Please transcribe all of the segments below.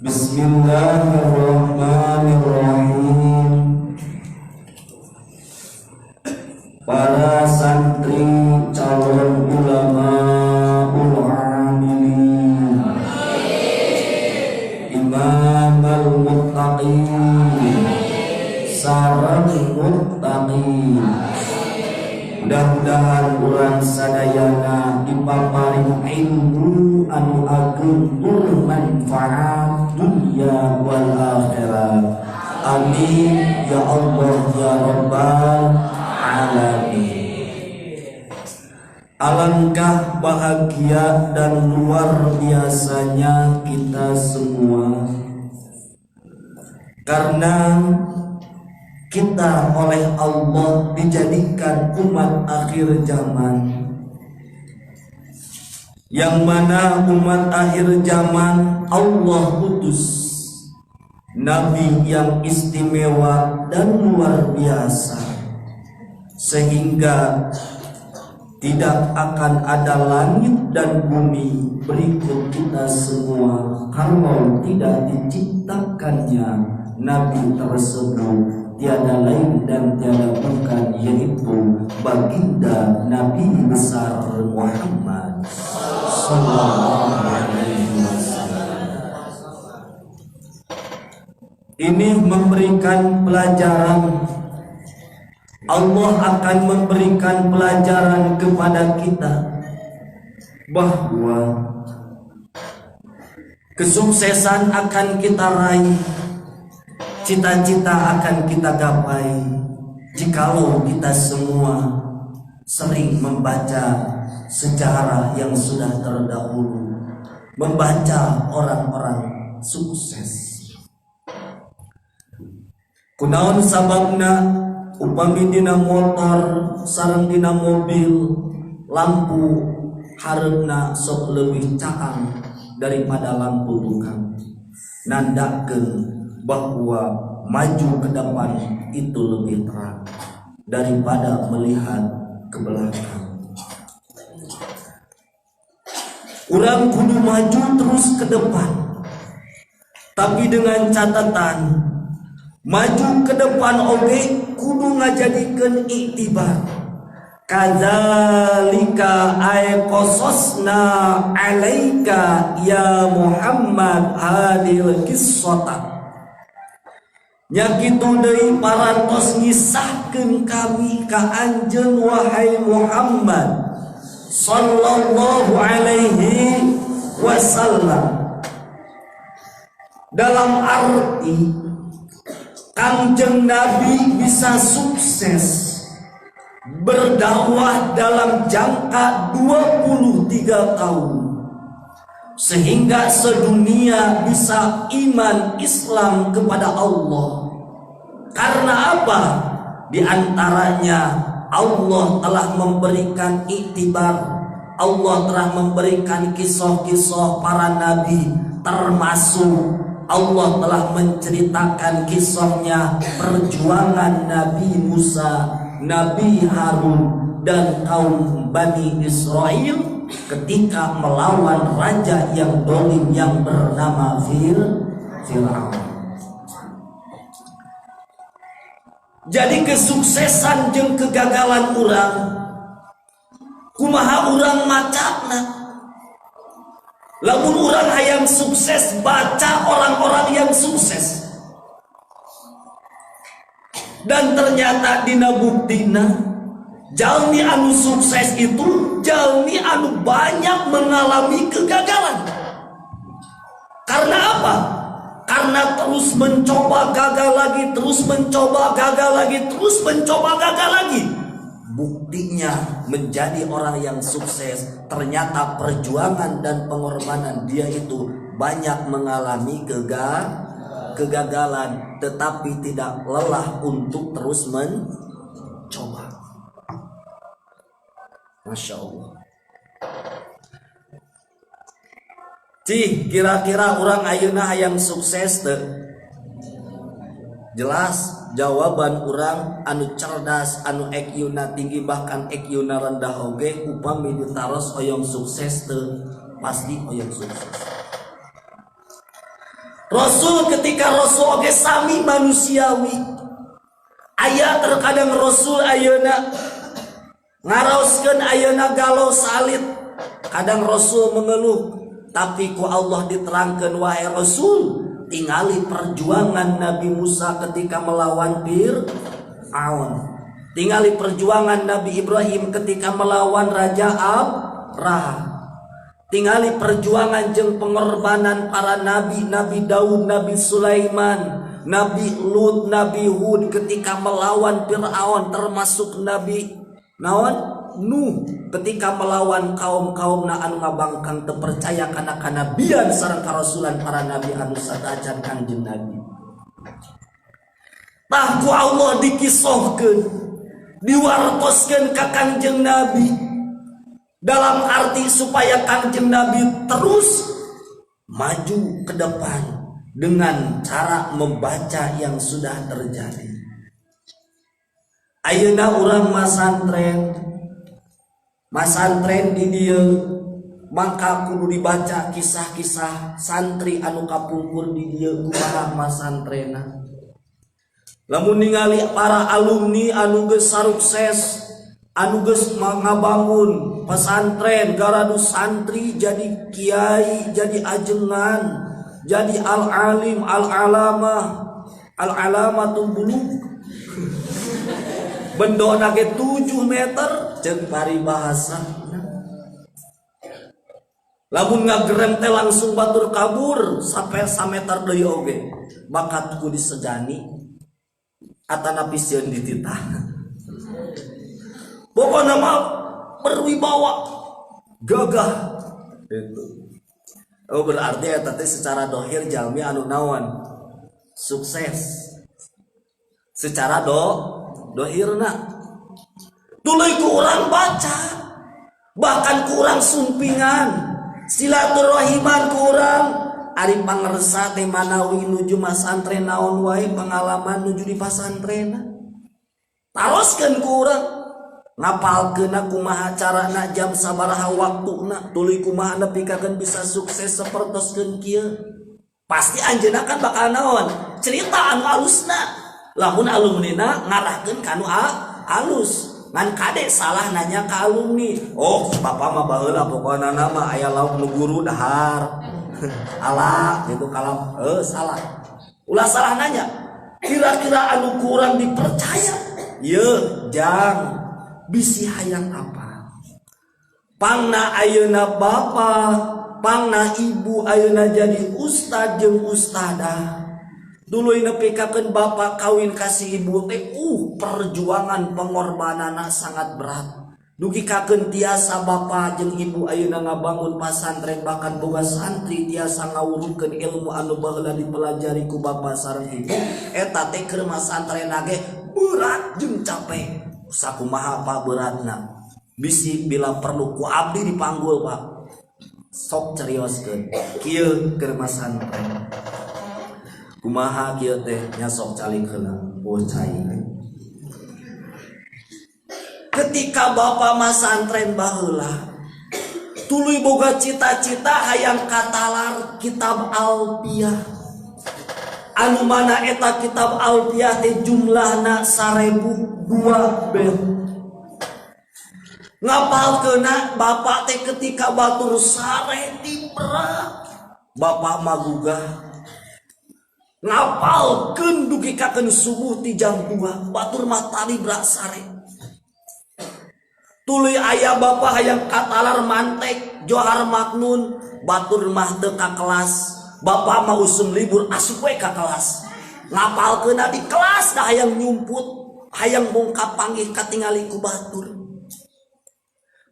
Bismillahirrahmanirrahim. Para santri calon ulama amilin, imam al-muttaqin, sareng muttaqin, mudah-mudahan urang sadayana dipaparing ilmu anu ageng tur manfaat dunya wal akhirat. Amin ya Allah ya rabbal alamin. Alangkah bahagia dan luar biasanya kita semua karena kita oleh Allah dijadikan umat akhir zaman, yang mana umat akhir zaman Allah utus Nabi yang istimewa dan luar biasa, sehingga tidak akan ada langit dan bumi berikut kita semua kalau tidak diciptakannya Nabi tersebut. Tiada lain dan tiada bukan, yaitu baginda Nabi besar Muhammad sallallahu alaihi wasallam. Ini memberikan pelajaran. Allah akan memberikan pelajaran kepada kita bahwa kesuksesan akan kita raih, cita-cita akan kita gapai jikalau kita semua sering membaca sejarah yang sudah terdahulu, membaca orang-orang sukses. Kunaon sababna upami dina motor sareng dina mobil lampu hareupna sok leuwih caang daripada lampu tukang, nandakeun bahwa maju ke depan itu lebih terang daripada melihat ke belakang. Urang kudu maju terus ke depan, tapi dengan catatan maju ke depan oge kudu ngajadikeun iktibar. Kadzalika ay qasasna alaika ya Muhammad hadil qissata. Nya kitu deui parantos ngisahkeun kami ka anjeun wahai Muhammad sallallahu alaihi wasallam, dalam arti Kanjeng Nabi bisa sukses berdakwah dalam jangka 23 tahun sehingga sedunia bisa iman Islam kepada Allah. Karena apa? Di antaranya Allah telah memberikan iktibar, Allah telah memberikan kisah-kisah para nabi, termasuk Allah telah menceritakan kisahnya perjuangan Nabi Musa, Nabi Harun dan kaum Bani Israel ketika melawan raja yang dolim yang bernama Fir'aun. Jadi kesuksesan jeung kegagalan urang kumaha urang macana. Lamun urang hayang sukses, baca orang-orang yang sukses. Dan ternyata dina buktina jalmi anu sukses itu jalmi anu banyak mengalami kegagalan. Karena apa? Karena terus mencoba gagal lagi, terus mencoba gagal lagi, terus mencoba gagal lagi. Buktinya menjadi orang yang sukses, ternyata perjuangan dan pengorbanan dia itu banyak mengalami kegagalan, tetapi tidak lelah untuk terus mencoba. Masya Allah. Cih, kira-kira orang ayeuna hayang sukses teu? Jelas jawaban orang anu cerdas, anu EQ-na tinggi, bahkan EQ-na rendah oge upami ditaros oyong sukses teu pasti oyong sukses. Rasul ketika Rasul oge sami manusiawi. Aya terkadang Rasul ayeuna ngaraoskeun ayeuna galau salit. Kadang Rasul mengeluh, tapi ku Allah diterangkan wahai Rasul, tingali perjuangan Nabi Musa ketika melawan Fir'aun, tingali perjuangan Nabi Ibrahim ketika melawan Raja Abraham, tingali perjuangan jeung pengorbanan para nabi, Nabi Daud, Nabi Sulaiman, Nabi Lut, Nabi Hud ketika melawan Fir'aun, termasuk Nabi Nuh ketika melawan kaum-kaum anu ngabangkang teu percaya kana kanabian sareng karasulan para nabi anu sadajan Kangjeng Nabi. Tah ku Allah dikisahkeun, diwartoskeun ka Kangjeng Nabi dalam arti supaya Kangjeng Nabi terus maju ke depan dengan cara membaca yang sudah terjadi. Ayeuna urang masantren di dieu mangka kudu dibaca kisah-kisah santri anu kapungkur di dieu kumaha masantrena. Lamun ningali para alumni anu geus sukses, anu geus ngabangun pesantren garadu santri jadi kiai, jadi ajengan, jadi al-alim, al-alamatul bulugh. Bendona ge 7 meter jeung paribahasa. Lamun ngagerem teh langsung batur kabur sampai 1 meter deui oge. Bakatku disegani atanapi sieun dititah. Pokona mah berwibawa, gagah. Itu. Oh berarti eta teh secara dohir jalmi anu naon? Sukses. Secara dohirna tuluy ku urang baca, bahkan ku urang sumpingan silaturahman ku urang ari pangersa teh manawi nuju masantren naon wae pengalaman nuju di pasantrenna taroskeun ku urang ngapalkeun kumaha carana jam sabaraha waktuna tuluy kumaha nepikakeun bisa sukses sapertoskeun kieu. Pasti anjeunna kan bakal naon cerita anu alusna. Lamun alumnina ngarahkeun kanu alus ngan kade salah nanya ke alumni, oh bapak mah baheula pokona nama aya lauk nu guru dahar ala gitu kalau salah ulah salah nanya kira-kira anu kurang dipercaya ye jang bisi hayang apa pangna ayeuna bapak pangna ibu ayeuna jadi ustad jeung ustadah. Dulu nepikakeun bapak kawin kasih ibu teh perjuangan pengorbanana sangat berat. Dugi kakeun tiasa bapak jeung ibu ayeuna ngabangun pasantren bahkan boga santri tiasa ngawurukeun ilmu anu baheula dipelajari ku bapak sareng ibu. Eta teh keur masantren ge berat jeung capek. Sakumaha Pak beratna? Bisi bila perlu ku abdi dipanggul Pak. Sok carioskeun. Kieu keur masantren. Kumaha kieu teh nya sok calik heula bocai. Ketika bapak masantren baheula tuluy boga cita-cita hayang katalar kitab Alfiyah. Anu mana eta kitab Alfiyah teh jumlahna 1002 bait. Ngapalkeuna bapak teh ketika batur sare di Perak. Bapak magugah ngapalkeun dugi kakeun subuh ti jam 2 batur mah tali brak sare. Tuluy aya bapak hayang katalar mantek johar maknun batur mah teu ka kelas. Bapak mah usum libur asup we ka kelas. Ngapalkeun di kelas dah hayang nyumput, hayang bongkap panggih katingali ku batur.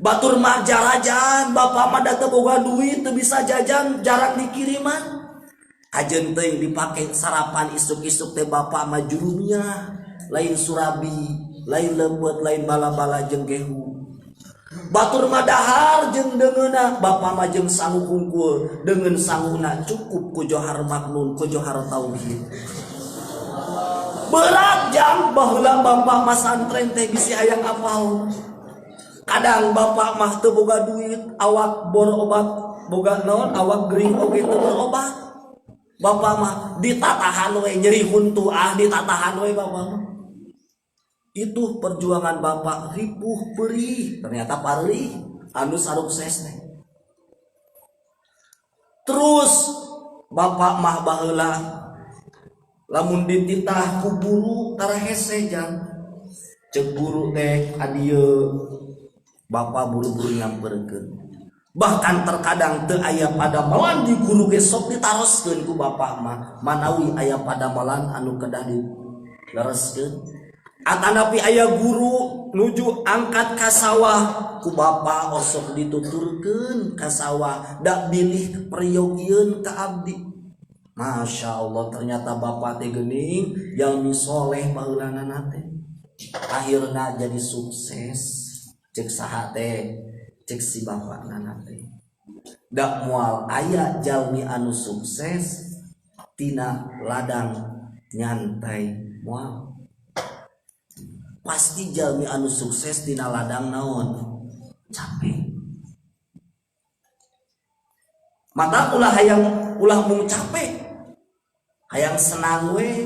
Batur mah jarajan, bapak mah da teu boga duit, teu bisa jajan, jarang dikiriman. Ajeun teuing dipake sarapan isuk-isuk teh bapak mah jurumnya, lain surabi, lain lembut, lain bala-bala jeung gehu. Batur mah dahar jeung deungeuna, bapak mah jeung sangu hungkul, deungeun sanguna cukup ku johar maknun, ku johar tauhid. Berat jang baheula bapak masantren teh bisi hayang apal. Kadang bapak mah teu boga duit, awak bor obat, boga naon awak gering oge teu bor obat. Bapak mah ditatahan we nyeri huntu ditatahan we bapak mah. Itu perjuangan bapak ripuh perih ternyata parih anu sukses teh. Terus bapak mah baheula lamun dititah ku guru tara hese jang cek guru teh adieu bapak buru-buru nyamperkeun. Bahkan terkadang teu aya padamelan di guru ge sok ditaroskeun ku bapak mah manawi aya padamelan anu kedah dilereskeun. Atanapi aya guru nuju angkat ka sawah ku bapak osok dituturkeun ka sawah dak bilih periyogieun ka abdi. Masya Allah ternyata bapak teh geuning jalmi soleh baheulana teh. Akhirna jadi sukses. Cek saha teh cek si bapak nana teh dak moal aya jalmi anu sukses tina ladang nyantai moal pasti jalmi anu sukses tina ladang naon capek mata ulah mung capek hayang senang we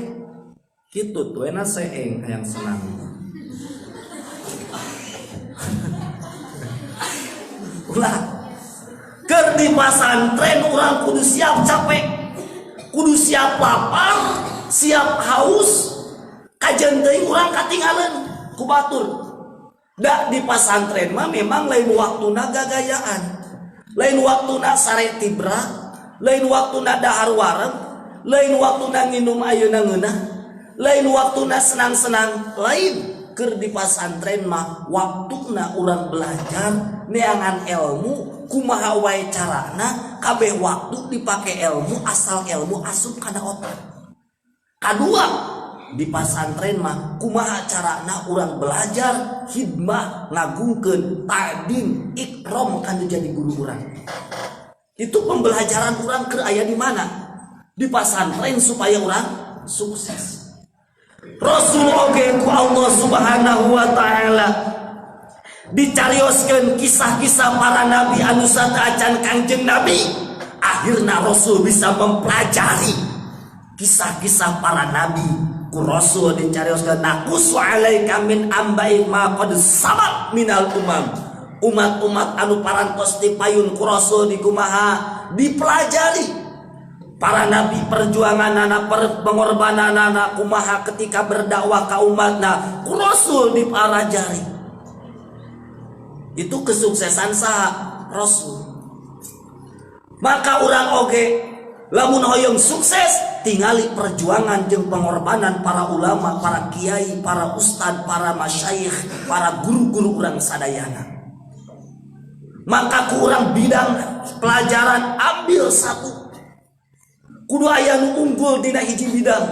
kitu tuh enak seeng hayang senang. Ulah keur di pasantren urang kudu siap capek, kudu siap lapar, siap haus, kajen teuing urang katinggalan ku batur. Da di pasantren mah memang lain waktuna gagayaan, lain waktuna sare tibra, lain waktuna dahar wareng, lain waktuna nginum ayeuna ngeunah, lain waktuna senang-senang, lain. Keur di pasantren mah waktuna urang belajar neangan ilmu kumaha wae carana kabeh waktu dipake ilmu asal ilmu asup kana otak. Kadua di pasantren mah kumaha carana urang belajar hidmah ngagungkeun ta'dim ikram kanu jadi guru urang. Itu pembelajaran urang keur aya di mana? Di pasantren supaya urang sukses. Rasul oge ku Allah Subhanahu wa taala dicarioskeun kisah-kisah para nabi anu sateuacan Kangjeng Nabi. Akhirna Rasul bisa mempelajari kisah-kisah para nabi. Ku Rasul dicarioskeun naqus alaika min ambai ma qad sabaq minal umam. Umat-umat anu parantos dipayun ku Rasul di kumaha dipelajari para nabi perjuanganana pengorbananana kumaha ketika berdakwah ka umatna ku Rasul dipelajari. Itu kesuksesan saha Rasul. Maka urang oge lamun hoyong sukses tingali perjuangan jeung pengorbanan para ulama, para kiai, para ustad, para masyayikh, para guru-guru urang sadayana. Maka ku urang bidang pelajaran ambil satu. Kudu aya nu unggul dina hiji bidang.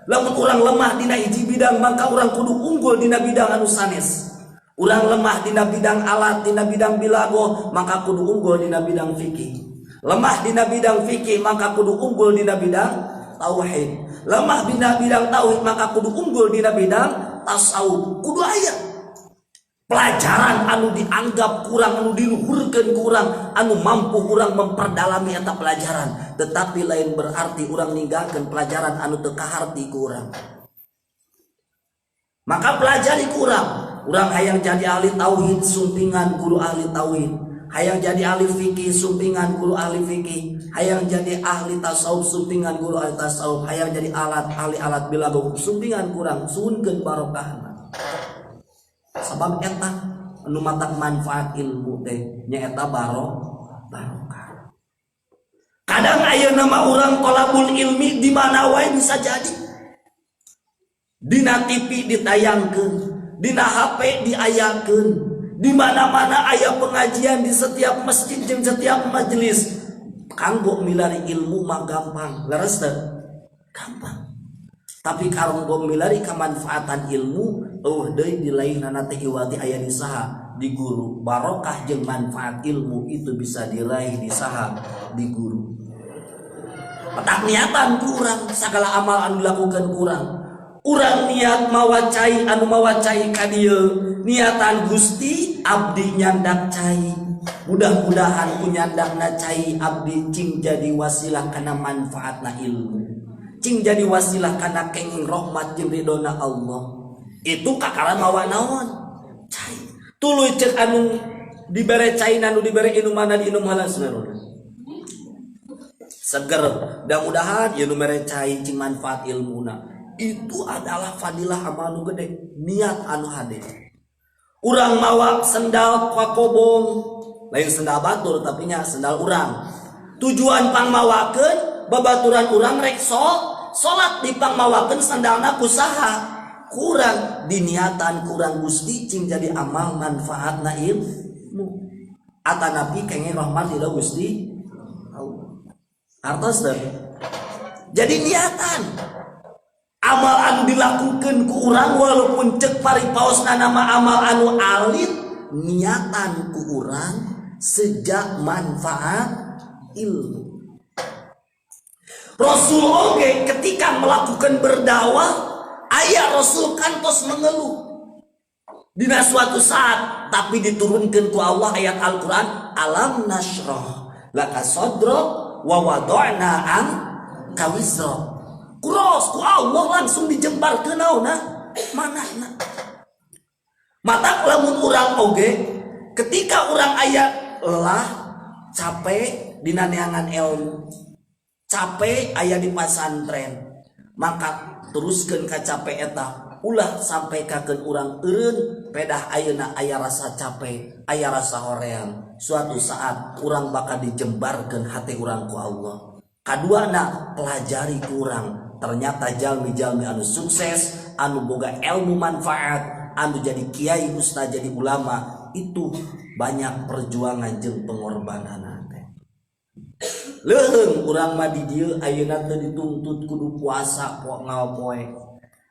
Lamun urang lemah dina hiji bidang maka urang kudu unggul dina bidang anu sanes. Urang lemah dina bidang alat, dina bidang bilago, maka kudu unggul dina bidang fikih. Lemah dina bidang fikih maka kudu unggul dina bidang tauhid. Lemah dina bidang tauhid maka kudu unggul dina bidang tasawuf. Kudu aya pelajaran anu dianggap kurang, anu diluhurkeun kurang, anu mampu urang memperdalami eta pelajaran. Tetapi lain berarti urang ninggalkeun pelajaran anu teu kaharti ku urang. Maka pelajari ku urang. Urang hayang jadi ahli tauhid sumpingan guru ahli tauhid. Hayang jadi ahli fikih sumpingan guru ahli fikih. Hayang jadi ahli tasawuf sumpingan guru ahli tasawuf. Hayang jadi ahli alat bilago sumpingan kurang suunkeun barokahna. Sabab eta anu matak manfaat ilmu teh nyaeta barokah. Kadang aya nama urang thalabul ilmi di mana wae bisa jadi. Dina TV ditayangkeun, dina HP diayakeun, di mana-mana aya pengajian di setiap masjid jeung setiap majelis. Kanggo milari ilmu mah gampang, leres teh? Gampang. Tapi kanggo milari kemanfaatan ilmu deui di lainna teh iwati aya di saha? Di guru. Barokah jeung manfaat ilmu itu bisa diraih di saha? Di guru. Petak niatan kurang, sagala amal anu dilakukan kurang. Urang niat mawacai anu mawacai ka dieu, niatan Gusti abdi nyandak cai, mudah-mudahan ku nyandakna cai abdi cing jadi wasilah kana manfaatna ilmu, cing jadi wasilah kana kenging rahmat jeung ridona Allah. Itu kakara mawa naon cai tuluy ceuk anu dibere cai anu dibere inuman di inum halan sebenarnya seger. Mudah-mudahan ya nu mere cai cing manfaat ilmuna. Itu adalah fadilah amal nu gede, niat anu hade. Urang mawa sendal pakobong, lain sendal batur tapi nya sendal urang. Tujuan pangmawakeun babaturan urang rek salat dipangmawakeun sandalna kusaha? Kurang diniatan kurang Gusti cing jadi amal manfaatna ilmu. Atanapi kenging rahmat ila Gusti artos teh. Jadi niatan amal anu dilakukan ku urang walaupun cek paripaosna nama amal anu alit, niatan ku urang sejak manfaat ilmu. Rasul oge ketika melakukan berdakwah, aya Rasul kantos mengeluh dina suatu saat, tapi diturunkan ku Allah ayat Al-Quran, alam nashrah laka sadrak wa wada'na anka wizrak. Kuros ku Allah langsung dijembar ke naona manahna. Mata lamun urang oge ketika urang aya lelah capek dina neangan ilmu, capek aya di pasantren, maka teruskeun ka capek eta ulah sampaikakeun urang eureun pedah ayeuna aya rasa capek, aya rasa hoream. Suatu saat urang bakal dijembarkeun hati urang ku Allah. Kaduana pelajari kurang. Ternyata jalmi-jalmi anu sukses, anu boga ilmu manfaat, anu jadi kiai ustaz jadi ulama, itu banyak perjuangan jeung pengorbanan teh. Leuheung urang mah di dieu ayeuna teh dituntut kudu puasa ngapoe.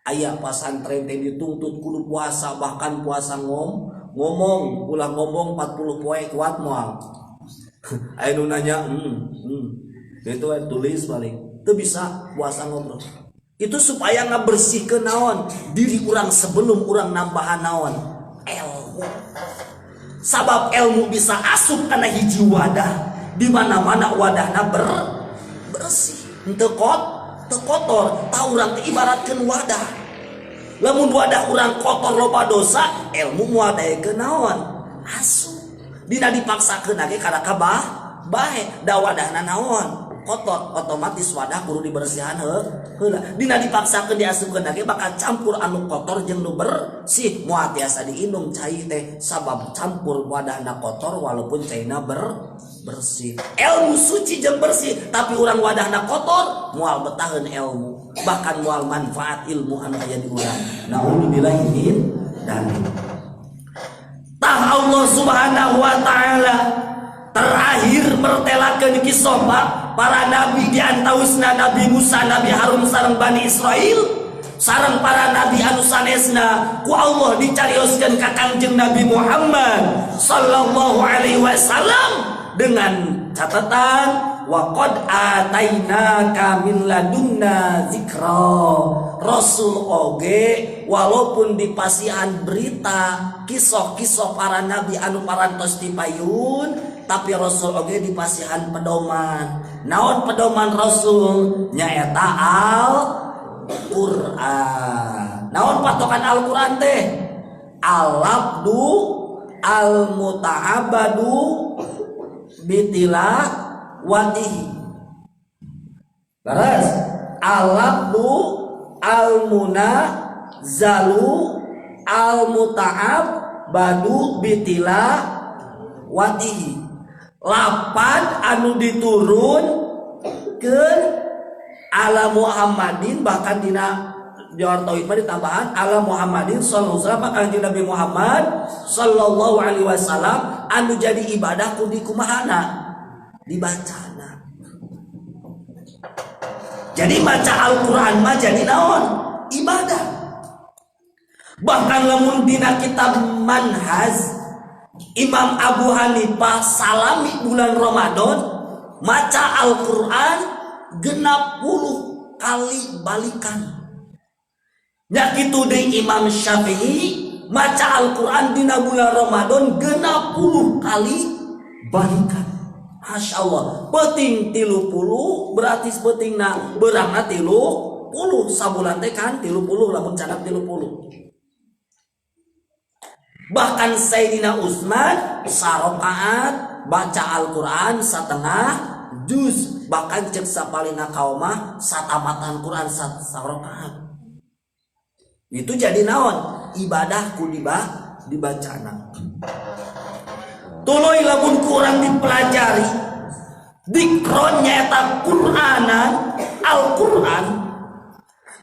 Aya pasantren teh dituntut kudu puasa, bahkan puasa ngomong ulah ngomong 40 poe kuat moal. Aya nu nanya itu tulis balik. Itu bisa puasa ngobrol. Itu supaya ngabersihkeun naon diri urang sebelum urang nambahan naon ilmu. Sabab ilmu bisa asup kana hiji wadah, di mana-mana wadahna bersih, henteu kotor. Tah urang teh ibaratkeun wadah. Lamun wadah urang kotor loba dosa, ilmu moal daekeun naon asup. Dina dipaksakeun age kada kabah bae da wadahna naon kotor, otomatis wadah kudu dibersihan heula. Dina dipaksakeun diasupkeun lagi bakal campur anu kotor jeung nu bersih. Moal tiasa diinum cai teh sabab campur wadahna kotor walaupun caina bersih. Ilmu suci jeung bersih tapi urang wadahna kotor moal betaheun ilmu, bahkan moal manfaat ilmu anu aya di urang. Naudzubillah min dzalik. Tah Allah Subhanahu wa taala terakhir mertelakeun kisah para nabi di antawisna Nabi Musa, Nabi Harun sareng Bani Israil, sareng para nabi anu sanesna ku Allah dicarioskeun ka Kangjeng Nabi Muhammad sallallahu alaihi wasallam dengan catatan wa qad atainaka min ladunna dzikra. Rasul oge walaupun dipasihan berita kisah-kisah para nabi anu parantos ti payun, tapi Rasul oge dipasihan pedoman. Naon pedoman Rasul? Nyaeta Al-Qur'an. Naon patokan Al-Qur'an teh? Al-abdu al-muta'abadu bitilawatihi. Terus al-abdu al-munazzalu al-muta'abadu bitilawatihi. Lapan anu diturun ke ala Muhammadin, bahkan dina jawar tauhid mah ditambahan ala Muhammadin sallallahu alaihi wasallam, kanjeng Nabi Muhammad sallallahu alaihi wasallam anu jadi ibadah kudu kumahana dibacana. Jadi baca Al-Qur'an mah jadi naon? Ibadah. Bahkan lamun dina kitab Manhaj Imam Abu Hanifah salami bulan Ramadan maca Al-Qur'an 60 kali balikan. Nya kitu deui Imam Syafi'i maca Al-Quran dina bulan Ramadan 60 kali balikan. Masya Allah, peting 30 berarti peting na berangna 30 sabulan teh kan 30 lamun canak 30. Bahkan Sayyidina Utsman sarokaat baca Al-Quran setengah juz, bahkan cek sapalina kaumah satamatan Quran sarokaat. Itu jadi naon ibadah dibacana. Tuluy lamun kurang dipelajari dikron nyaeta Quranan Al-Quran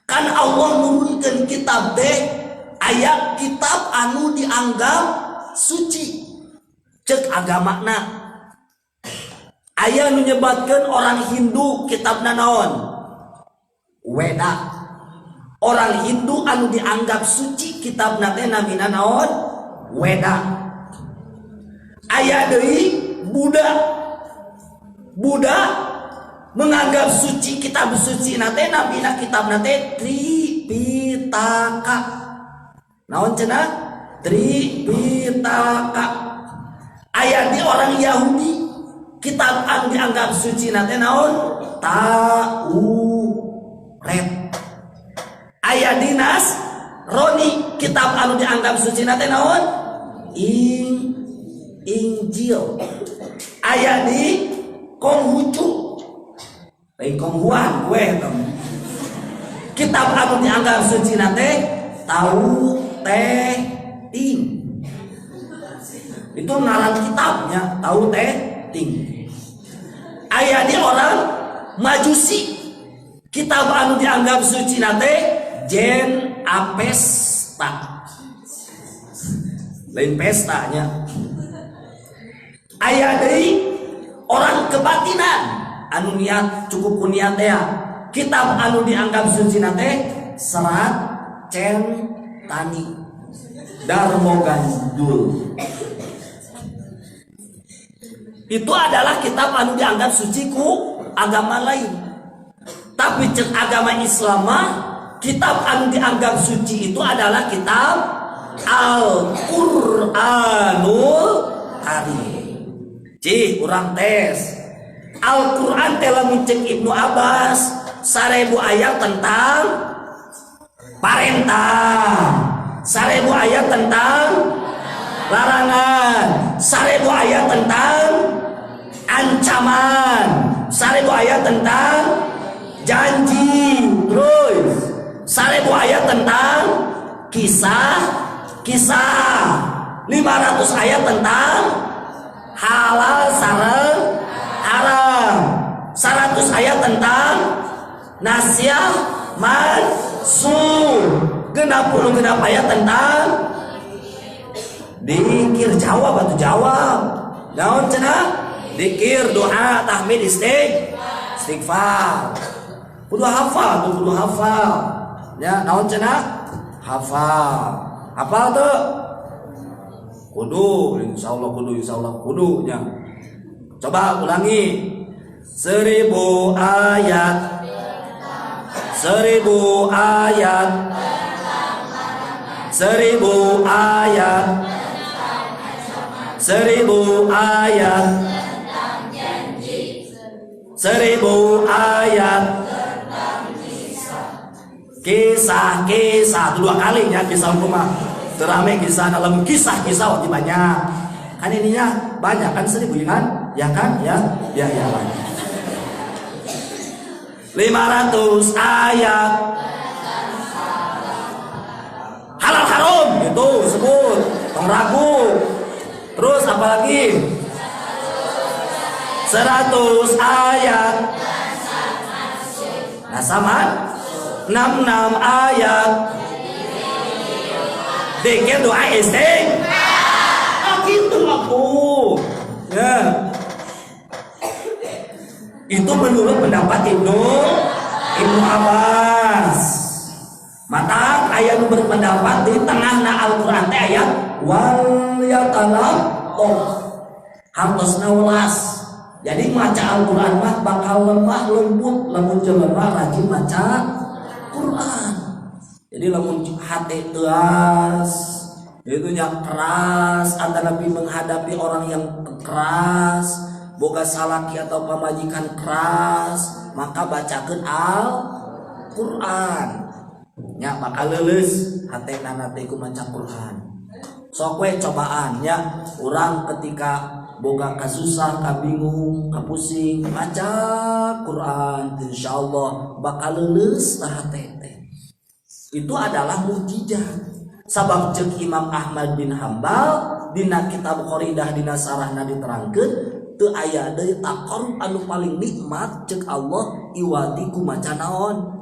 kan Allah nurunkeun kitab teh aya kitab anu dianggap suci cek agamana. Aya nu nyebatkeun orang Hindu kitabna naon Weda. Orang Hindu anu dianggap suci kitabna teh namina naon Weda. Aya deui Buddha menganggap suci kitab suci nate namina kitab nate Tripitaka. Naon cenah? Tripitaka. Aya di orang Yahudi kitab anu dianggap suci nate naon? Taurat. Aya di Nasrani kitab anu dianggap suci nate naon? Injil. Aya di Konghucu, Konghuan, kitab anu dianggap suci nate Taurat. Itu ngaran kitabnya Taurat. Aya di orang Majusi kitab anu dianggap suci nate Jen Apesta. Lain pestanya. Aya deui orang kebatinan anu niat cukup niat ya. Kitab anu dianggap suci nate Serat Centani Darmo Gandul. Itu adalah kitab anu dianggap suci ku agama lain. Tapi cek agama Islam kitab anu dianggap suci itu adalah kitab Al-Qur'anul Karim. Cih, urang tes Al-Quran telah mencek Ibnu Abbas 1000 ayat tentang parentah, 1000 ayat tentang larangan, 1000 ayat tentang ancaman, 1000 ayat tentang janji, terus 1000 ayat tentang kisah, 500 ayat tentang halal sareng haram, 100 ayat tentang nasyah mansukh, 60 ayat tentang dikir jawab atau jawab. Naon cenah? Dikir, doa, tahmid, istighfar. Kudu hafal, kudu hafal. Ya, naon cenah? Hafal. Hafal tuh? Kudu, insyaallah kudu nya. Coba ulangi. 1000 ayat. 1000 ayat. 1000 ayat. 1000 ayat. 1000 ayat. Kisah dua kali ya kisah rumah. Terame kisah dalam kisah-kisah waktu banyak. Kan ininya banyak kan 1000 ya kan? Ya kan? Ya banyak. 500 ayat. Halal haram gitu sebut. Tong ragu. Terus apa lagi? 100 ayat. Nah sama 66 ayat. Dikir doa istighfar. Gitu aku. Ya. Itu menurut pendapat Ibnu Abbas. Mata ayat berpendapat di tengahna Al-Qur'an teh ayat wal yatalam hartosna welas. Jadi maca Al-Qur'an mah bakal lemah lembut lamun jelema rajin maca Quran. Jadi lamun hati teas itunya keras, antara Nabi menghadapi orang yang keras, boga salaki atau pamajikan keras, maka bacakeun Al-Qur'an. Nya maka leuleus hatena teh ku maca Qur'an. Sok we cobaan nya urang ketika boga kasusah, kabingung, kapusing, maca Quran, insyaallah bakal leuleus tah teh. Itu adalah mukjizat. Sabab ceuk Imam Ahmad bin Hambal dina kitab Qoridah dina sarahna diterangkeun teu aya deui taqarrub anu paling nikmat ceuk Allah iwati ku maca naon?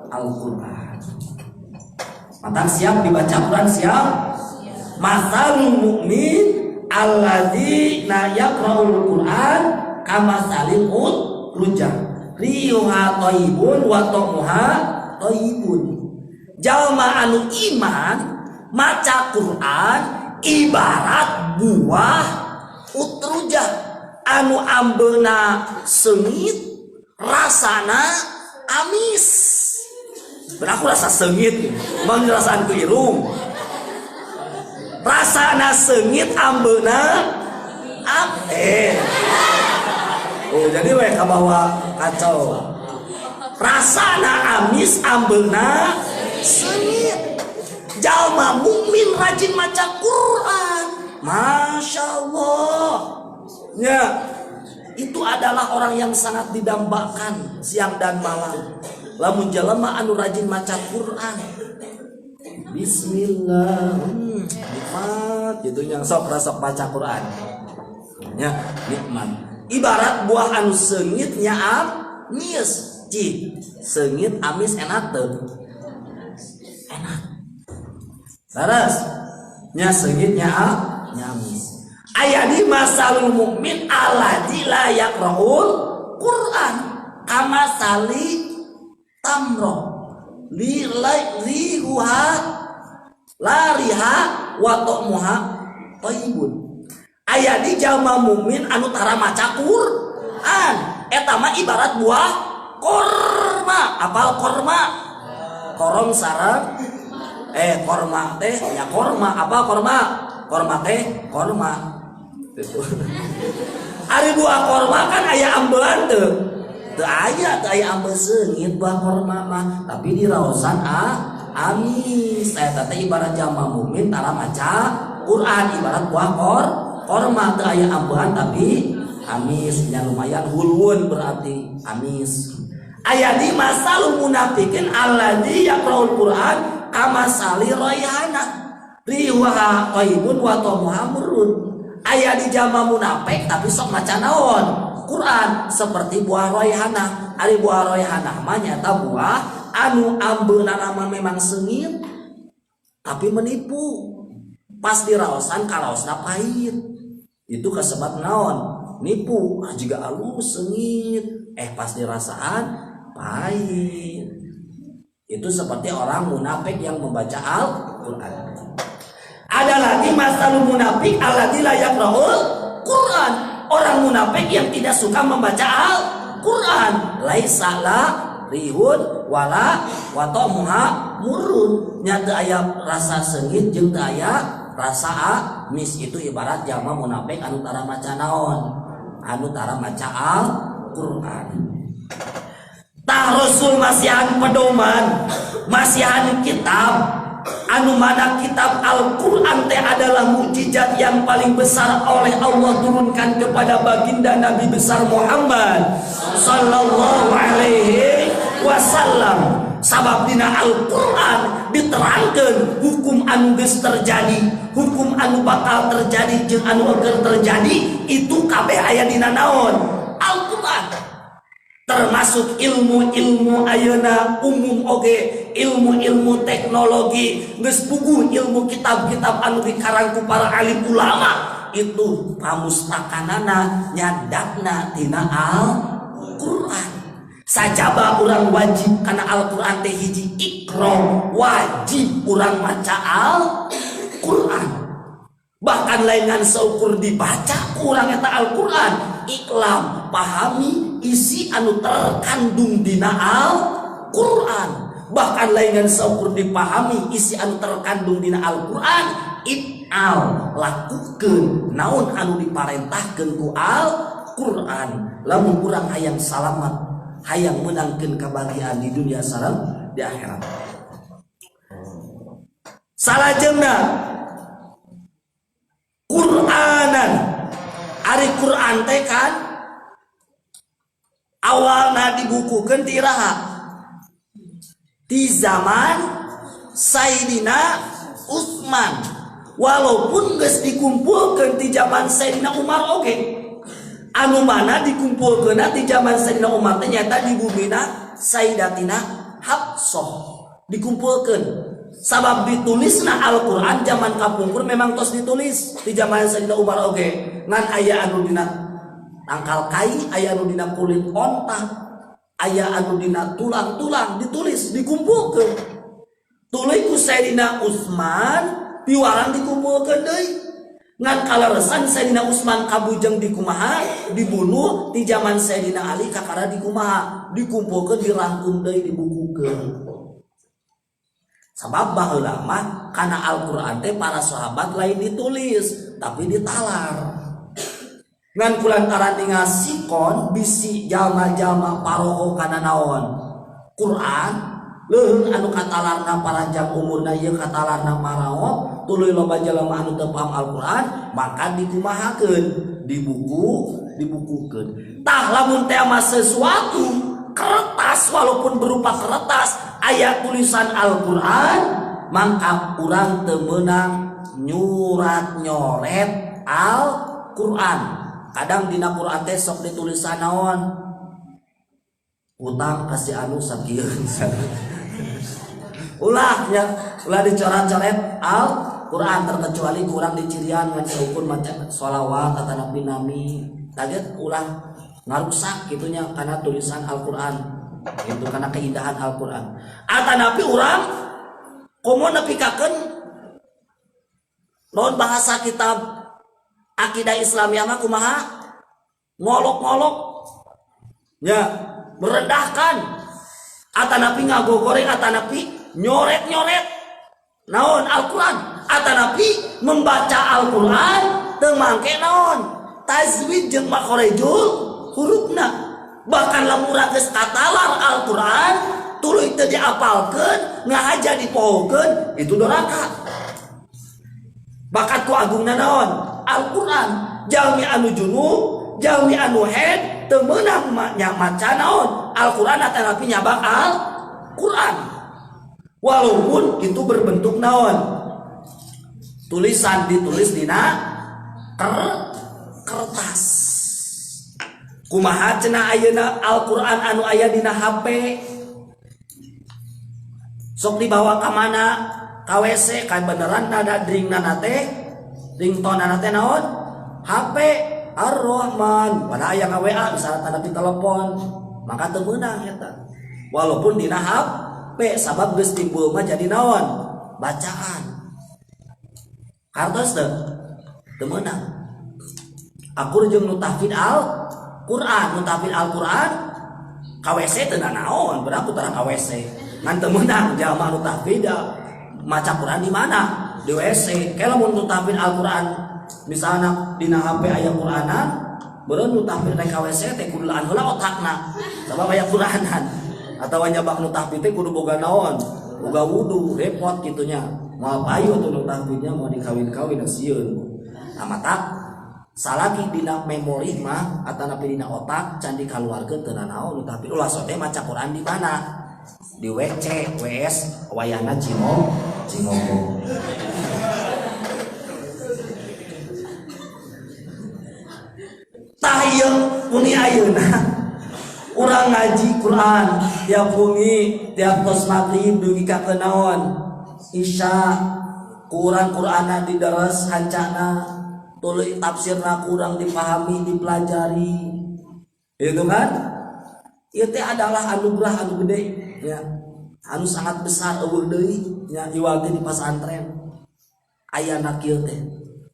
Al-Qur'an. Mantap, siap dibaca Quran, siap? Masalul mukmin alladzina yaqra'ul Qur'an kamasalil rujah riyuha thayyibun wa ta'muha thayyibun. Jalma anu iman maca Quran ibarat buah utrujah anu ambeuna seungit rasana amis. Berarti rasa seungit mun rasaan ku irung. Rasana seungit ambeuna oh jadi we kabawa kacau. Rasana amis ambeuna seungit. Jalma mukmin rajin maca Quran, masya Allah ya, itu adalah orang yang sangat didambakan siang dan malam. Lamun jalma anu rajin maca Quran, bismillah, nikmat gitu yang sok rasa baca Quran ya, nikmat. Ibarat buah anu seungitnya amis, cik seungit amis enak teu? Enak. Terus nya seungitnya amis. Aya di masalul mukmin alladzi la yaqra'ul Quran kama sali tamro lihuha lariha wa ta'muha thayyibun. Aya di jalma mukmin anu tara maca Quran eta mah ibarat buah korma. Apal korma? Korong sareng korma teh ya korma. Apa korma? Korma teh korma. Itu. Ari buah korma kan aya ambelan teu? Teu aya ambeul seungit buah korma mah, tapi diraosan amis. Eta teh ibarat jalma mukmin tara maca Quran ibarat buah korma teu aya ambelan tapi amis, nya lumayan hulwun berarti amis. Aya di masalul munafiqin alladzi yaqra'ul Qur'an kama sali rayhana riwaha thayyibun wa ta'muha murrun. Aya di jalma munafik tapi sok maca naon? Quran seperti buah rayhana. Ari buah rayhana mah nyata buah anu ambeuna mah memang seungit tapi menipu. Pas diraosan karaosna pahit. Itu kasebab naon? Nipu. Jiga alus seungit pas dirasaan pahit. Itu seperti orang munafik yang membaca Al-Quran. Ada lagi masalul munafik alladzi la yaqra'ul Quran. Orang munafik yang tidak suka membaca Al-Quran. Laisa la rihun wala wa ta'muha murrun. Nya teu aya rasa seungit jeung teu aya rasa amis. Itu ibarat jalma munafik anu tara maca naon? Anu tara maca Al-Quran. Tah Rasul masihan pedoman, masihan kitab anu mana kitab Al-Quran teh adalah mukjizat yang paling besar oleh Allah turunkan kepada baginda Nabi besar Muhammad sallallahu alaihi wasallam. Sabab dina Al-Quran diterangkeun hukum anu geus terjadi, hukum anu bakal terjadi jeung anu keur terjadi itu kabeh aya dina naon? Al-Quran. Termasuk ilmu-ilmu ayeuna umum oge, ilmu-ilmu teknologi, geus puguh ilmu kitab-kitab anu dikarang ku para alim ulama itu pamustakanana nyadakna tina Al-Quran. Sajaba urang wajib kana Al-Quran teh hiji ikra, wajib urang maca Al-Quran. Bahkan laingan seukur dibaca urang eta Al-Quran, iklam pahami isi anu terkandung dina Al-Quran. bahkan laingan saukur dipahami isi anu terkandung dina Al-Qur'an, if'al lakukeun naon anu diparentahkeun ku Al-Qur'an. Lamun urang hayang salamat, hayang menangkeun kebahagiaan di dunia sareng di akhirat. Salajengna Qur'anan, ari Qur'an teh kan awalna dibukukeun ti iraha di zaman Sayyidina Utsman, walaupun geus dikumpulkeun ti zaman Sayyidina Umar oge. Anu mana dikumpulkeun ti zaman Sayyidina Umar teh nyata di bumina Sayyidatina Hafsah dikumpulkeun. Sabab ditulisna Al-Qur'an zaman kapungkur memang tos ditulis di zaman Sayyidina Umar oge. Ngan aya anu dina tangkal kai, aya anu dina kulit onta, aya anu dina tulang-tulang ditulis dikumpulkeun. Tuluy ku Sayyidina Utsman piwarang dikumpulkeun deui. Ngan kaleresan Sayyidina Utsman kabujeng di kumaha dibunuh di zaman Sayyidina Ali kakara di kumaha dikumpulkeun dirangkum deui dibukukeun. Sabab baheula mah kana Al-Qur'an teh para sahabat lain ditulis tapi ditalar. Ngan kulantaran ningal sikon bisi jalma-jalma paroho kana naon Qur'an leuheung anu katalarna paranjang umurna ieu katalarna maraot tuluy loba jalma anu teu paham Al-Qur'an maka dikumahakeun dibukukeun. Tah lamun teh mah sesuatu kertas walaupun berupa kertas ayat tulisan Al-Qur'an maka urang teu meunang nyurat nyoret Al-Qur'an. Kadang dina Qur'an teh sok ditulisan naon utang kasih anu sakieun ulahnya ulah dicoret-coret Al-Qur'an terkecuali kurang dicirian ngan saukur maca sholawat atau nabi nami target ulah ngarusak gitunya karena tulisan Al-Qur'an itu karena keindahan Al-Qur'an atanapi urang komo nepikakeun naon bahasa kitab akidah Islamiyah mah kumaha ngolok-ngolok ya merendahkan atanapi ngagogoreng atanapi nyoret-nyoret naon Al-Qur'an atanapi membaca Al-Qur'an teu mangke naon tajwid jeung makharajul hurufna bahkan lamun urang geus katalar Al-Qur'an tuluy teu diapalkeun ngahaja dipohokeun itu doraka bakat ku agungna naon Al-Qur'an. Jalmi anu junub, jalmi anu head teu meunang maca naon Al-Qur'an atanapi nyabak Al-Qur'an. Walaupun itu berbentuk naon tulisan ditulis dina kertas. Kumaha cenah ayeuna Al-Qur'an anu aya dina HP sok dibawa ka mana ka WC kan beneran ada dringna teh ringtone teh naon HP Ar-Rahman pada aya ka WA misalnya tanda di telepon maka teu meunang eta walaupun dina HP sabab geus timbul mah jadi naon bacaan kartos teu meunang akur jeung nu tahfidz Al-Qur'an nu tahfidz Al-Qur'an ka WC teu naon berat utara ka WC ngan teu meunang jalma nu tahfidz maca Qur'an di mana di WC. Kalau mau tahfidz Al-Qur'an misalnya dina HP aya Qur'anan beureun nu tahfidz rek ka WC teh kudu laan heula otakna sabab aya Qur'anan atawa nyabak nu tahfidz teh kudu boga naon boga wudu repot kitunya moal payu atuh nu tahfidznya mau dikawin-kawin sieun nah matak salagi dina memori mah atanapi dina otak can dikaluarkeun teu naon nu tahfidz ulah sok teh maca Qur'an di mana di WC WS wayahna Cimogo tahyeng puni ayeuna urang ngaji Quran tiap bumi tiap tos maghrib dugi ka kenaon isya kurang Qur'ana didaras hancana tuluy tafsirna kurang dipahami dipelajari itu kan itu adalah anugerah anu gede ya anu sangat besar eueuh deui nya iwal di pesantren ayana kieu teh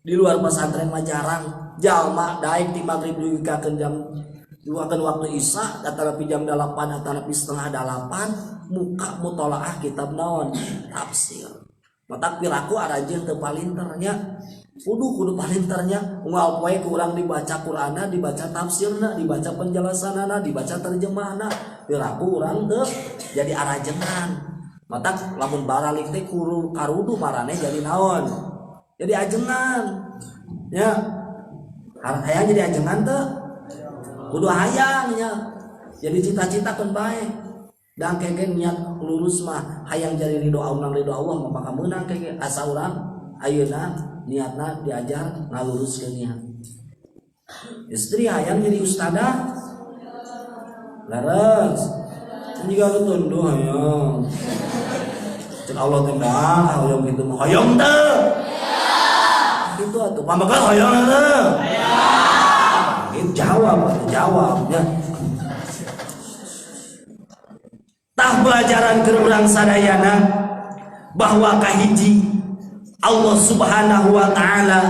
di luar pesantren mah jarang jalma daek di maghrib dugi ka jam Diwakan waktu Isya antara jam 8 antara setengah 8 muka mutolaah kitab naon tafsir. Matak piraku arajeun teu palinternya. Kudu palinternya unggal poe ku urang dibaca Qur'ana, dibaca tafsirna, dibaca penjelasanana, dibaca terjemahna. Piraku urang teu jadi arajengan. Matak lamun baralik teh karudu marane jadi naon? Jadi ajengan. Ya. Hayang jadi ajengan teu? Kudu hayangnya. Jadi cita-cita kan baik. Dan keke niat lurus mah hayang jadi ridho Allah mah bakal meunang keke asa urang ayeuna niatna diajar ngaluruskeun niat. Istri hayang jadi ustadzah. Laras. Jika lu tunduh hayang. Cek Allah teh moal hayang kitu mah hayang teu? Itu atuh pamagal hayang teu? Jawabnya tah pelajaran ke urang sadayana bahwa kahiji Allah Subhanahu wa taala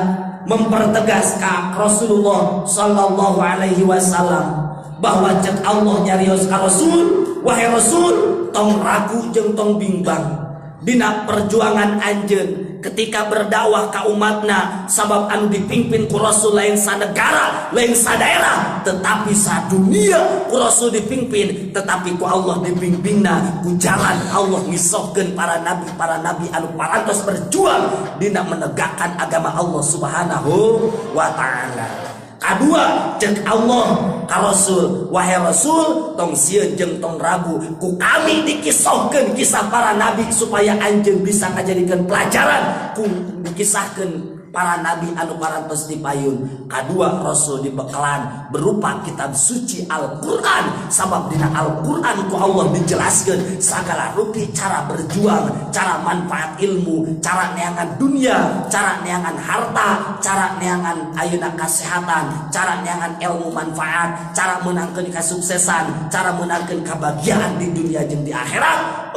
mempertegas ka Rasulullah sallallahu alaihi wasallam bahwa cek Allah nyarios ka Rasul, wahai Rasul tong ragu jeung tong bimbang dina perjuangan anjeun ketika berdakwah ka umatna sabab anu dipimpin ku Rasul lain sanegara lain sadaerah tetapi sadunia ku Rasul dipimpin tetapi ku Allah dibimbingna ku jalan Allah ngisohkeun para nabi anu parantos berjuang dina menegakkan agama Allah Subhanahu wa taala. Kedua, cek Allah ka Rasul, wahai Rasul tong sieun jeung tong ragu ku kami dikisahkeun kisah para nabi supaya anjeun bisa ngajadikeun pelajaran ku dikisahkeun para nabi anu parantos dipayun. Kedua, Rasul dibekalan berupa kitab suci Al-Qur'an sabab dina Al-Qur'an ku Allah dijelaskeun sagala rupi cara berjuang, cara manfaat ilmu, cara neangan dunia, cara neangan harta, cara neangan ayeuna kesehatan, cara neangan ilmu manfaat, cara menangkeun kasuksesan, cara menangkeun kebahagiaan di dunia jeung di akhirat.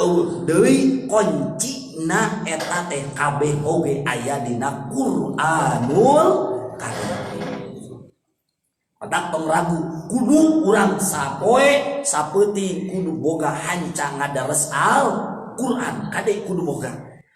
Deui kunci na eta teh kabeh oge aya dina Qur'anul Karim. Padak tong ragu kudu urang sapoe sapeuting kudu boga hanca ngadares Al-Qur'an kade kudu boga.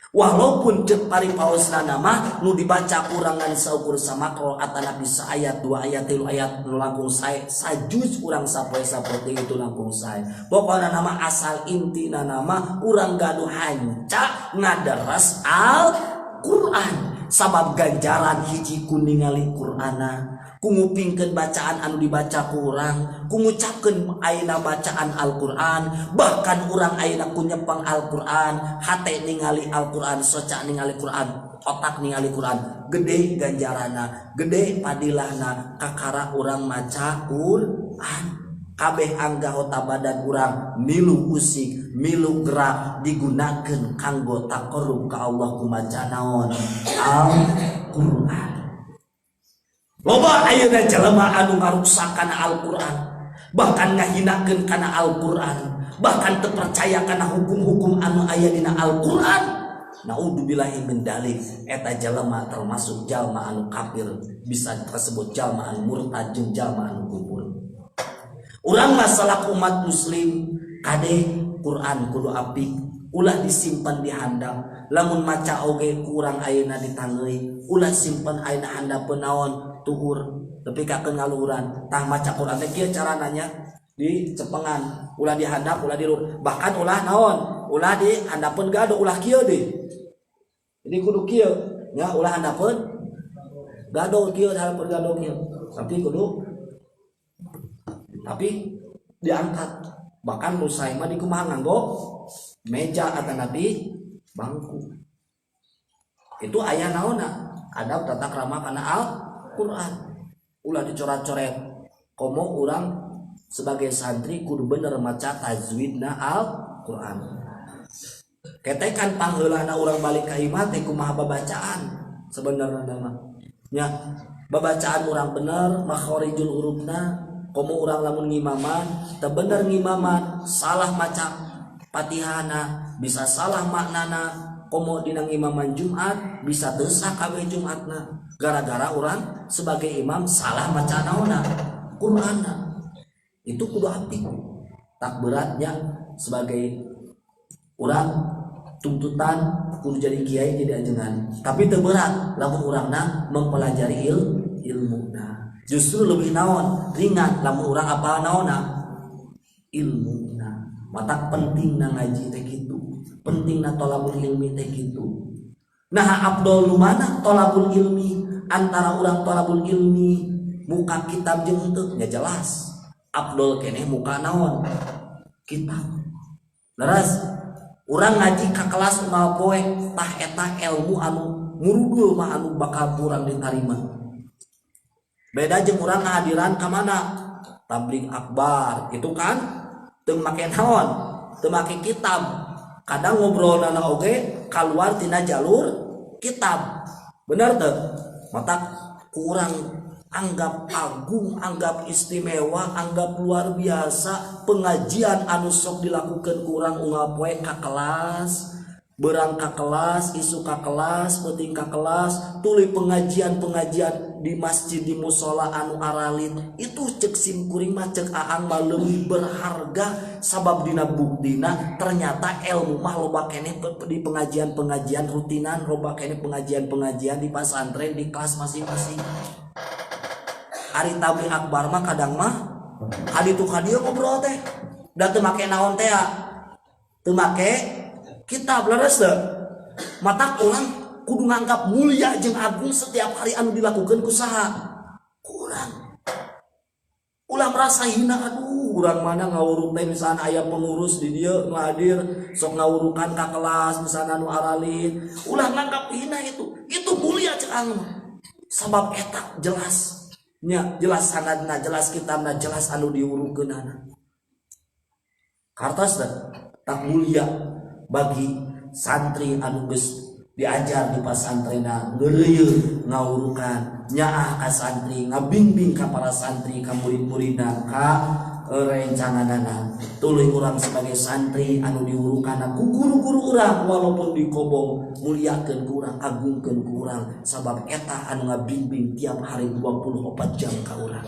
Walaupun cek paripaosna mah nu dibaca urangan saukur samakro atana bisa ayat 2 ayat 3 ayat nu langkung sae sajuz urang sapoe-sapoe itu langkung sae. Pokona nama asal intina nama urang gaduh hanca ngadaras Al-Qur'an sabab ganjaran hiji ku ningali Qur'ana ku ngupingkeun bacaan anu dibaca ku urang, ku ngucapkeun ayeuna bacaan Al-Qur'an, bahkan urang ayeuna ku nyepeng Al-Qur'an, hate ningali Al-Qur'an, soca ningali Qur'an, otak ningali Qur'an, gede ganjarana, gede padilahna kakara urang maca Qur'an. Kabeh anggota badan urang milu usik, milu gerak digunakeun kanggo taqarrub ka Allah ku maca naon Al-Qur'an. Loba ayeuna jelema anu ngaruksak kana Al-Qur'an, bahkan ngahinakeun kana Al-Qur'an, bahkan teu percaya kana hukum-hukum anu aya dina Al-Qur'an. Naudzubillahi min dzalik, eta jelema termasuk jalma anu kafir, bisa disebut jalma anu murtad jeung jalma anu kufur. Urang masalah umat muslim kade Qur'an kudu apik, ulah disimpan di handap, lamun maca oge kurang ayeuna ditangeuy, ulah simpen ayeuna handapeun naon tuhur tapi kakeun ngaluhuran tah maca Qur'an teh kieu carananya di cepengan ulah di handap ulah di bahkan ulah naon ulah di handapeun gado ulah kieu deui jadi kudu kieu nya ulah handapeun gado kieu handapeun gado kieu tapi diangkat bahkan musai mah dikumaha nganggo meja atana di bangku itu aya naonna adab tata krama kana Al-Qur'an ulah dicoret-coret komo urang sebagai santri kudu bener maca tajwidna Al-Qur'an ketekan pangheulana urang balik ka imah teh kumaha babacaan sebenarnya mah nya babacaan urang bener makharijul hurufna komo urang lamun ngimaman teu bener ngimaman salah maca Fatihahna bisa salah maknana komo dina imaman Jumat bisa teu sah kabeh Jumatna gara-gara urang sebagai imam salah maca naonna Qur'anna itu kudu apik. Tak beratnya sebagai orang tuntutan kudu jadi kiai jadi ajengan, tapi teu berat lamun urangna mempelajari ilmu. Nah justru lebih naon ringan lamun urang apal naonna ilmu. Nah mata pentingna ngaji teh kitu, pentingna thalabul ilmi teh kitu. Nah afdol nu mana thalabul ilmi antara urang thalabul ilmi muka kitab jeung henteu nya jelas afdol keneh muka naon kitab. Leres urang ngaji ka kelas unggal poe tah eta ilmu anu murudul mah anu bakal urang ditarima. Beda jeung urang ngahadiran ka mana tabligh akbar itu kan teu make naon teu make kitab, kadang ngobrolna oge kaluar tina jalur kitab. Bener teu? Mata ku urang anggap agung, anggap istimewa, anggap luar biasa pengajian anu sok dilakukan kurang unggal poe ka kelas, berang ka kelas, isu ka kelas, penting ka kelas, tuluy pengajian di masjid di musola anu aralit itu cek sim kuring mah cek aang mah leuwih berharga sabab dina buktina ternyata ilmu mah loba keneh di pengajian rutinan, loba keneh pengajian di pesantren di kelas masing-masing. Ari tabligh akbar mah kadang mah haditu hadieu ngobrol teh da teu make naon teh teu make kitab. Leres teu mata urang kudu nganggap mulia jeung agung setiap hari anu dilakukeun ku saha kurang. Ulah merasa hina, aduh urang mana ngawuruk teh misalna aya pengurus di dieu nu hadir sok ngawurukan ka kelas misalna anu aralit, ulah nganggap hina itu mulia cek aing sabab eta jelas nya jelas sanadna, jelas kitabna, jelas anu diurukeunana. Kartos tak mulia bagi santri anu geus diajar di pasantrena ngeureuyeuh ngawurukan nyaah ka santri, ngabimbing ka para santri, ka murid-muridna, ka rencanganana. Tuluy urang sebagai santri anu diurukan ku guru-guru urang walaupun dikobong muliakeun ku urang, agungkeun ku urang sabab eta anu ngabimbing tiap hari 24 jam ka urang.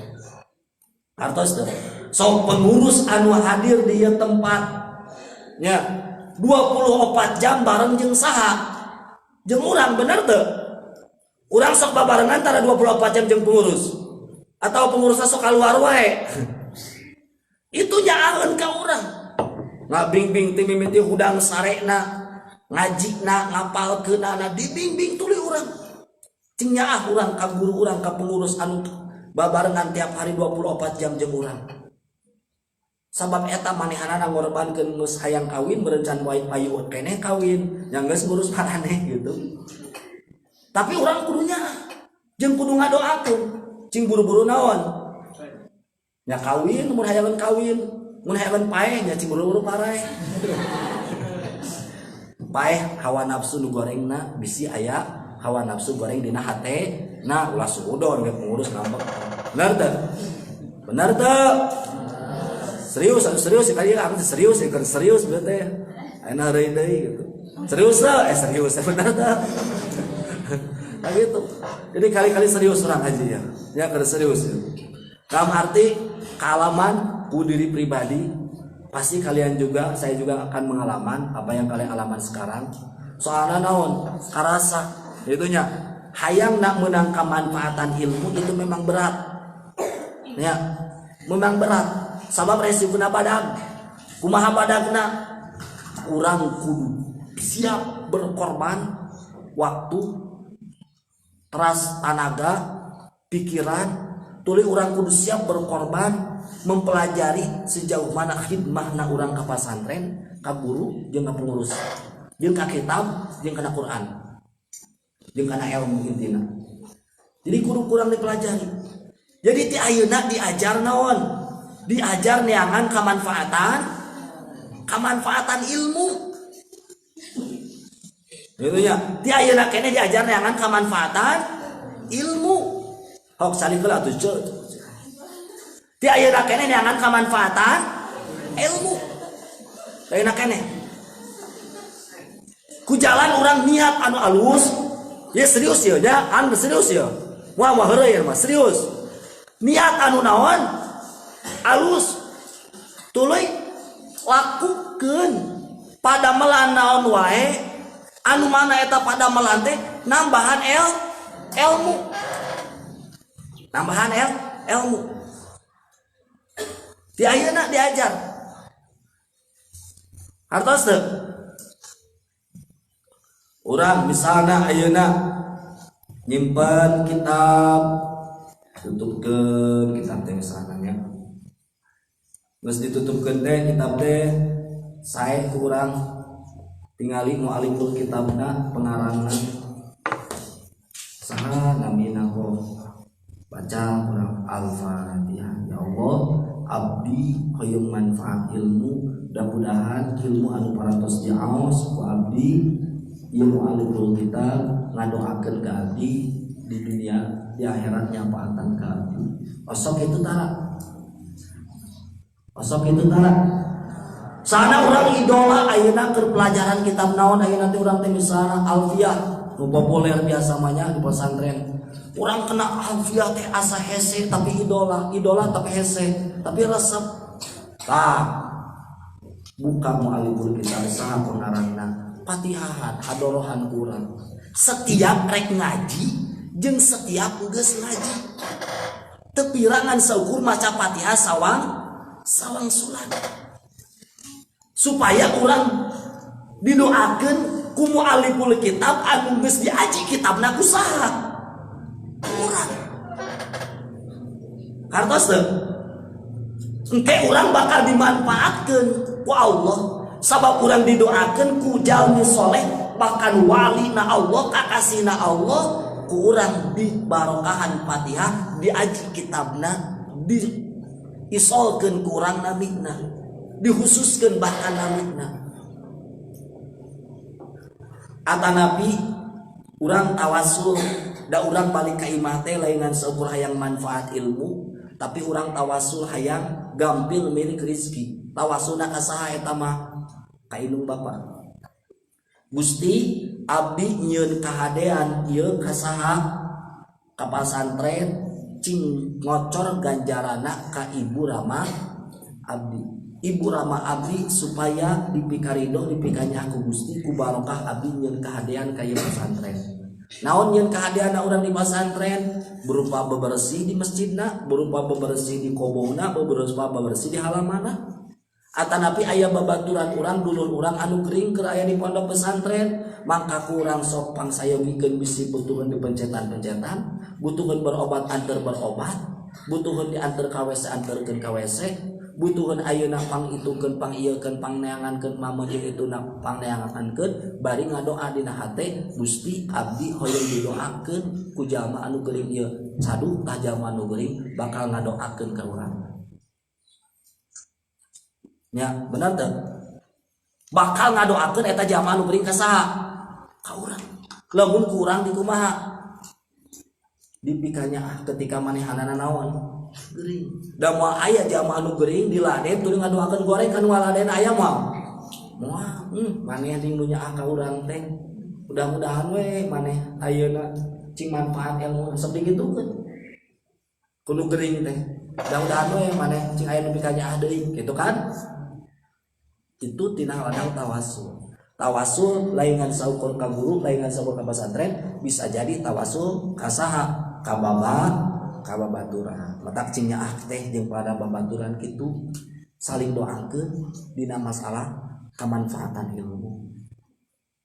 Artos teh sok pengurus anu hadir di ieu tempat nya 24 jam bareng jeung saha jeung urang. Bener teu urang sok babarengan antara 24 jam jeung pengurus atau pengurusna sok kaluar wae itu nyaangeun ka urang ngabimbing ti mimiti hudang sarena ngajina ngapalkeunana dibimbing tuluy urang cing nyaah urang ka guru urang ka pengurus anu babarengan tiap hari 24 jam jeung urang. Sabab eta manehanana ngorbankeun geus hayang kawin berencan wae payu keneh kawin yang geus ngurus maraneh gitu. Tapi urang kudu nyaah jeung kudu ngadoakeun cing buru-buru naon nya kawin, mun hayangan kawin, mun hayangan paeh nya cing buru-buru paeh. Paeh hawa nafsu nu gorengna bisi aya hawa nafsu goreng dina hate. Nah ulah suudon ge pengurus ngambek. Bener teu? Bener teu? Serius sekali kan serius berarti enak deui gitu. Serius bener teu? Nah gitu. Jadi kali-kali serius orang haji ya. Ya kada serius ya. Dalam arti kealaman ku diri pribadi pasti kalian juga, saya juga akan mengalaman apa yang kalian alaman sekarang. Soalnya naon karasa itunya hayang nak menang kemanfaatan ilmu itu memang berat ya, memang berat sabab resikonya badag kumaha badagna urang kudu siap berkorban waktu teras tenaga pikiran tuluy urang kudu siap berkorban mempelajari sejauh mana khidmahna urang ka pasantren ka guru jeung ka pengurus jeung ka kitab jeung kana Quran jeung kana ilmu intina. Jadi kudu kurang dipelajari. Jadi ti ayeuna diajar naon? Diajar neangan kamanfaatan ilmu. Gitu ya. Ti ayeuna keneh diajar neangan kamanfaatan ilmu. Hok salikeula atuh ce. Ti ayeuna keneh neangan kamanfaatan ilmu. Ayeuna keneh. Ku jalan urang niat anu alus. Ya serius ya, anu serius ya. Wah heureuy mah serius. Niat anu naon? Alus tuluy lakukeun pada melanaon wae anu mana eta pada melante nambahan ilmu di ayeuna diajar hartos teu urang misalna ayeuna nyimpen kitab tutupkeun kitab teh misalna nya geus ditutupkeun teh kitab teh sae kurang tingali mu'aliful kitabna pengarangna saha namina ko baca kurang al-fatihah. Ya Allah abdi hoyong manfaat ilmu mudah-mudahan ilmu anu parantos diaos ku abdi ieu mu'aliful kitab ngadoakeun ka abdi di dunia di akhirat nyampaatan ka abdi osok itu tara sana orang idola ayeuna keur pelajaran kitab naon ayeuna teh urang teh misalna Alfiyah nu populer biasa mah di pesantren. Urang kena Alfiyah teh asa hese tapi idola tapi hese tapi resep. Tah buka mu'aliful kitab saha pengarangna Patihahan hadorohan urang. Setiap rek ngaji jeung setiap geus ngaji. Teu pirangan saukur maca Fatihah sawang sulan. Supaya orang didoakeun ku mu'aliful kitab anu geus diaji kitabna ku saha urang hartos teu engke urang bakal dimanfaatkeun ku Allah sabab urang didoakeun ku jalmi soleh bahkan walina Allah kakasina Allah ku urang di barokahan Fatihah diaji kitabna diisolkeun ku urang namina dikhususkan bahkan namina atanapi urang tawasul da urang balik ka imah teh laingan seukur hayang manfaat ilmu tapi urang tawasul hayang gampil milik rezeki tawasulna ka saha eta mah ka indung bapa Gusti abdi nyieun kahadean ieu ka saha ka pasantren cing ngocor ganjarana ka ibu rama abdi Ibu Rama abdi supaya dipikarido dipikanya aku Gusti ku barokah abdi nyeun kahadean ka ieu pesantren. Naon nyeun kahadean urang di pesantren berupa bebersih di masjidna, berupa bebersih di kobongna, berupa bebersih di halamanna. Atanapi aya babaturan urang dulur urang anu gering keur aya di pondok pesantren, mangka kurang sok pangsayogikeun bisi butuheun dipencetan-pencetan, butuheun berobat antar berobat, butuheun diantar ka WC antarkeun ka WC. Butuhan ayeuna pang itukeun pang ieukeun pang neangankeun mama ieu itu pang neangankeun bari ngadoa dina hate Gusti abdi hoyong didoakeun ku jalma anu geuring ieu saduh ka jalma anu geuring bakal ngadoakeun ka urang nya bener teu bakal ngadoakeun eta jalma anu geuring ka saha ka urang lamun ku urang di kumaha dipikanya ketika manehanana naon gering da moal aya jamaah anu gering di laden tuluy ngadoakeun goreng anu laden aya moal maneh ding nu nyaah ka urang teh mudah-mudahan we maneh ayeuna cing manfaat ilmu sok digitukeun kudu gering teh mudah-mudahan we maneh cing aya nu pikanyaah deui kitu kan itu tina ladang tawasul laingan saukur ka guru laingan saukur ka pesantren bisa jadi tawasul ka saha ka babaturan matak cing nyaah teh jeung pada babaturan kitu saling doakeun dina masalah kemanfaatan ilmu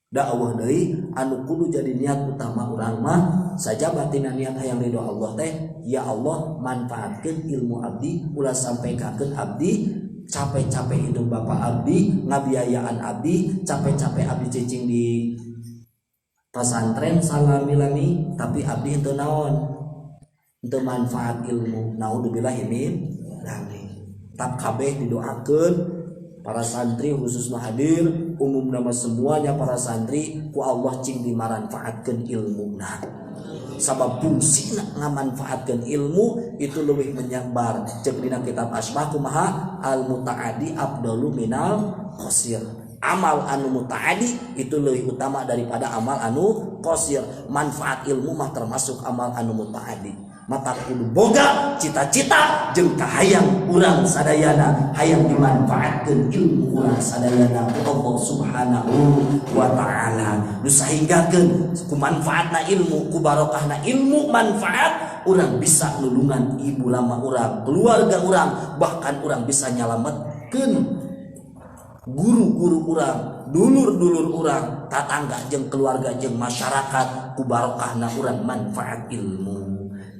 da eueuh deui anu kudu jadi niat utama urang mah sajabatina niat hayang ridho Allah teh ya Allah manfaatkeun ilmu abdi ulah sampaikan abdi capek-capek hidup bapak abdi ngabiayaan abdi capek-capek abdi cicing di pesantren salami-lami tapi abdi henteu naon untuk manfaat ilmu naudzubillah ini tak kabeh didoakeun para santri khususnya hadir umum nama semuanya para santri ku Allah cing dimanfaatkeun ilmuna sabab fungsina ngamanfaatkeun ilmu itu lebih menyebar cek dina kitab asbah kumaha al mutaaddi afdalu minal qasir amal anu mutaaddi itu lebih utama daripada amal anu qasir manfaat ilmu mah termasuk amal anu mutaaddi mata kudu boga cita-cita jeung kahayang urang sadayana hayang dimanfaatkeun ilmu urang sadayana ku Allah Subhanahu wa taala. Nu sahinggakeun ku manfaatna ilmu, ku barokahna ilmu manfaat urang bisa nulungan ibu lama urang, keluarga urang, bahkan urang bisa nyalametkeun guru-guru urang, dulur-dulur urang, tatangga jeung keluarga jeung masyarakat ku barokahna urang manfaat ilmu.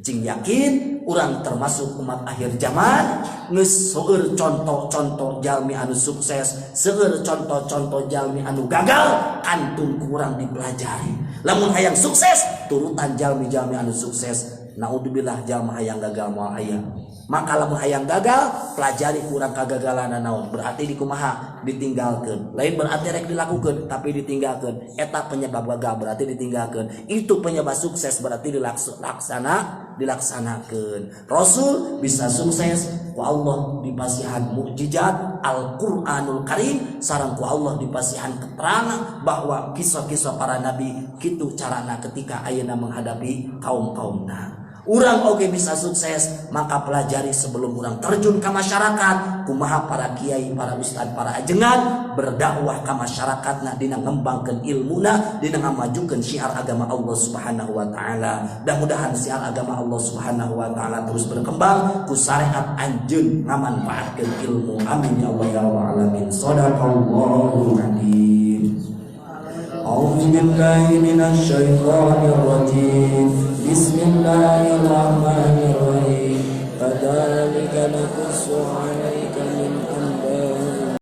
Cing yakin urang termasuk umat akhir zaman geus seueur contoh-contoh jalmi anu sukses, seueur contoh-contoh jalmi anu gagal kantun ku urang dipelajari. Lamun hayang sukses turutan jalmi-jalmi anu sukses, naudzubillah jalma hayang gagal moal aya. Maka lamun hayang gagal pelajari kurang kagagalan naon, berarti dikumaha ditinggalkeun. Lain berarti rek dilakukeun tapi ditinggalkeun. Eta penyebab gagal berarti ditinggalkeun. Itu penyebab sukses berarti dilaksanakeun. Rasul bisa sukses ku Allah dipasihan mukjizat Al-Qur'anul Karim sareng ku Allah dipasihan keterangan bahwa kisah-kisah para nabi kitu carana ketika ayeuna menghadapi kaum-kaumna. Urang oge bisa sukses, maka pelajari sebelum urang terjun ke masyarakat kumaha para kiai, para ustad, para ajengan berdakwah ke masyarakatna dina ngembangkeun ilmuna, dina ngamajukeun syiar agama Allah Subhanahu wa taala. Mudah-mudahan syiar agama Allah Subhanahu wa taala terus berkembang ku syariat anjeun ngamanfaatkeun ilmu. Amin ya Allah ya rabbal alamin. Shadaqallahul adzim. A'udzu billahi minasy syaithanir rajim.